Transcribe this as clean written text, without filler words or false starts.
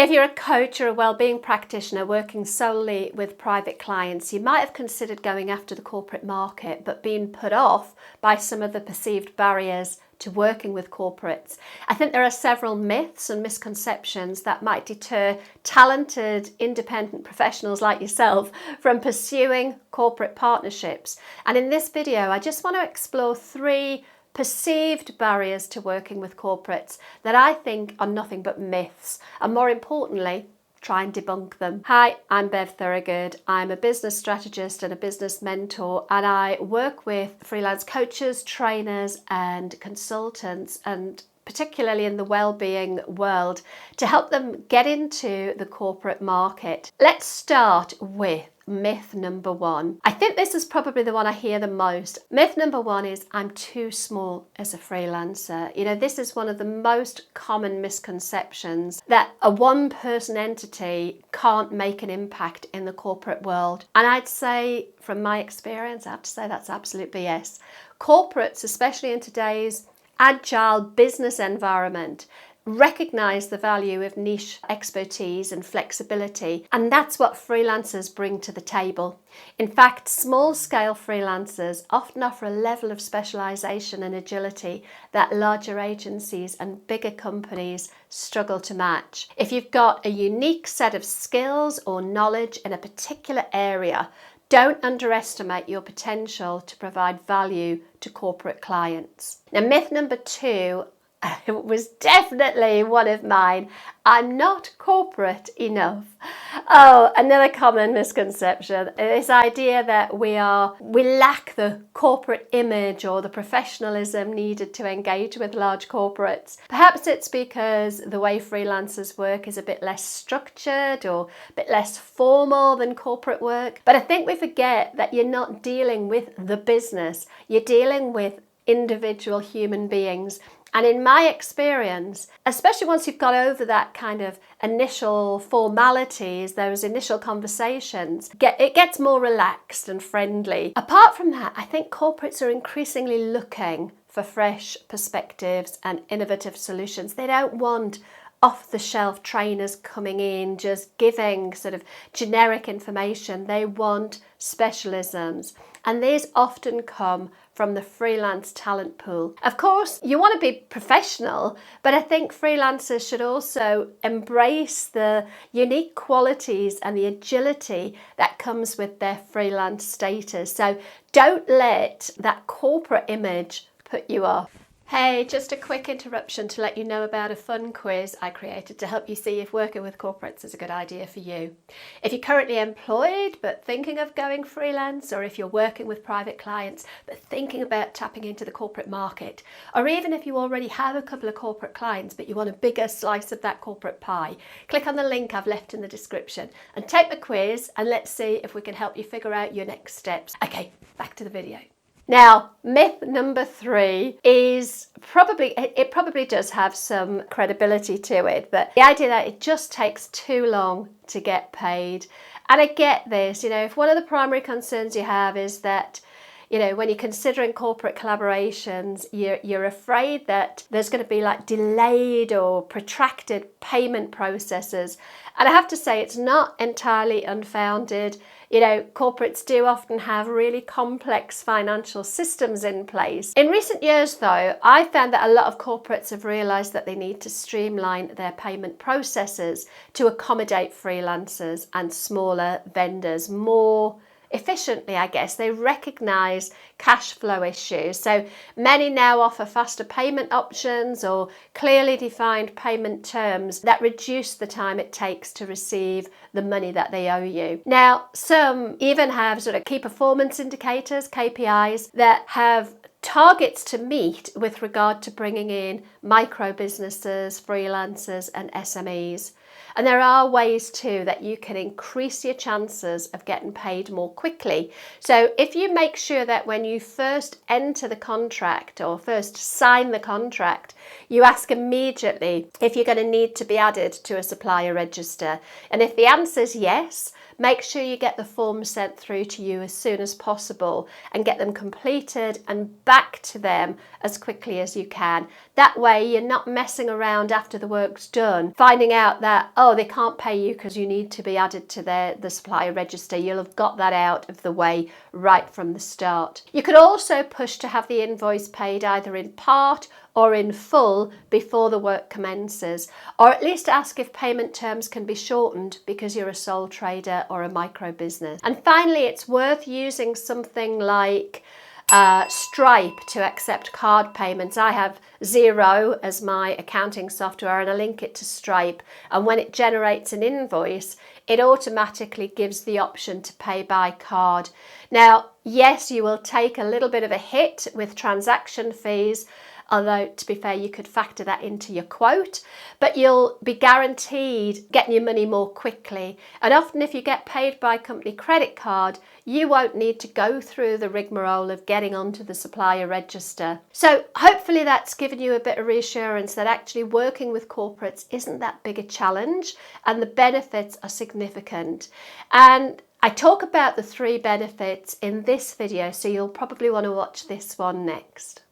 If you're a coach or a wellbeing practitioner working solely with private clients, you might have considered going after the corporate market, but been put off by some of the perceived barriers to working with corporates. I think there are several myths and misconceptions that might deter talented, independent professionals like yourself from pursuing corporate partnerships. And in this video, I just want to explore 3 perceived barriers to working with corporates that I think are nothing but myths, and more importantly, try and debunk them. Hi, I'm Bev Thorogood. I'm a business strategist and a business mentor, and I work with freelance coaches, trainers and consultants, and particularly in the well-being world, to help them get into the corporate market. Let's start with myth number 1. I think this is probably the one I hear the most. Myth number 1 is I'm too small as a freelancer. You know, this is one of the most common misconceptions, that a one-person entity can't make an impact in the corporate world. And I'd say, from my experience, I have to say that's absolute BS. Corporates, especially in today's agile business environment, recognise the value of niche expertise and flexibility, and that's what freelancers bring to the table. In fact, small-scale freelancers often offer a level of specialisation and agility that larger agencies and bigger companies struggle to match. If you've got a unique set of skills or knowledge in a particular area, don't underestimate your potential to provide value to corporate clients. Now, myth number 2, it was definitely one of mine. I'm not corporate enough. Oh, another common misconception, this idea that we lack the corporate image or the professionalism needed to engage with large corporates. Perhaps it's because the way freelancers work is a bit less structured or a bit less formal than corporate work. But I think we forget that you're not dealing with the business, you're dealing with individual human beings. And in my experience, especially once you've got over that kind of initial formalities, those initial conversations, it gets more relaxed and friendly. Apart from that, I think corporates are increasingly looking for fresh perspectives and innovative solutions. They don't want off-the-shelf trainers coming in, just giving sort of generic information. They want specialisms, and these often come from the freelance talent pool. Of course, you want to be professional, but I think freelancers should also embrace the unique qualities and the agility that comes with their freelance status. So don't let that corporate image put you off. Hey, just a quick interruption to let you know about a fun quiz I created to help you see if working with corporates is a good idea for you. If you're currently employed but thinking of going freelance, or if you're working with private clients but thinking about tapping into the corporate market, or even if you already have a couple of corporate clients but you want a bigger slice of that corporate pie, click on the link I've left in the description and take the quiz, and let's see if we can help you figure out your next steps. Okay, back to the video. Now, myth number 3 is it probably does have some credibility to it, but the idea that it just takes too long to get paid. And I get this, you know, if one of the primary concerns you have is that, you know, when you're considering corporate collaborations, you're afraid that there's going to be like delayed or protracted payment processes. And I have to say, it's not entirely unfounded. You know, corporates do often have really complex financial systems in place. In recent years, though, I found that a lot of corporates have realised that they need to streamline their payment processes to accommodate freelancers and smaller vendors more efficiently, I guess. They recognise cash flow issues. So many now offer faster payment options or clearly defined payment terms that reduce the time it takes to receive the money that they owe you. Now, some even have sort of key performance indicators, KPIs, that have targets to meet with regard to bringing in micro businesses, freelancers and SMEs. And there are ways too that you can increase your chances of getting paid more quickly. So if you make sure that when you first enter the contract or first sign the contract, you ask immediately if you're going to need to be added to a supplier register. And if the answer is yes, make sure you get the forms sent through to you as soon as possible and get them completed and back to them as quickly as you can. That way you're not messing around after the work's done, finding out that, oh, they can't pay you because you need to be added to the supplier register. You'll have got that out of the way right from the start. You could also push to have the invoice paid either in part or in full before the work commences, or at least ask if payment terms can be shortened because you're a sole trader or a micro business. And finally, it's worth using something like Stripe to accept card payments. I have Xero as my accounting software and I link it to Stripe, and when it generates an invoice it automatically gives the option to pay by card. Now yes, you will take a little bit of a hit with transaction fees, although to be fair you could factor that into your quote, but you'll be guaranteed getting your money more quickly. And often if you get paid by company credit card, you won't need to go through the rigmarole of getting onto the supplier register. So hopefully that's given you a bit of reassurance that actually working with corporates isn't that big a challenge and the benefits are significant. And I talk about the 3 benefits in this video, so you'll probably want to watch this one next.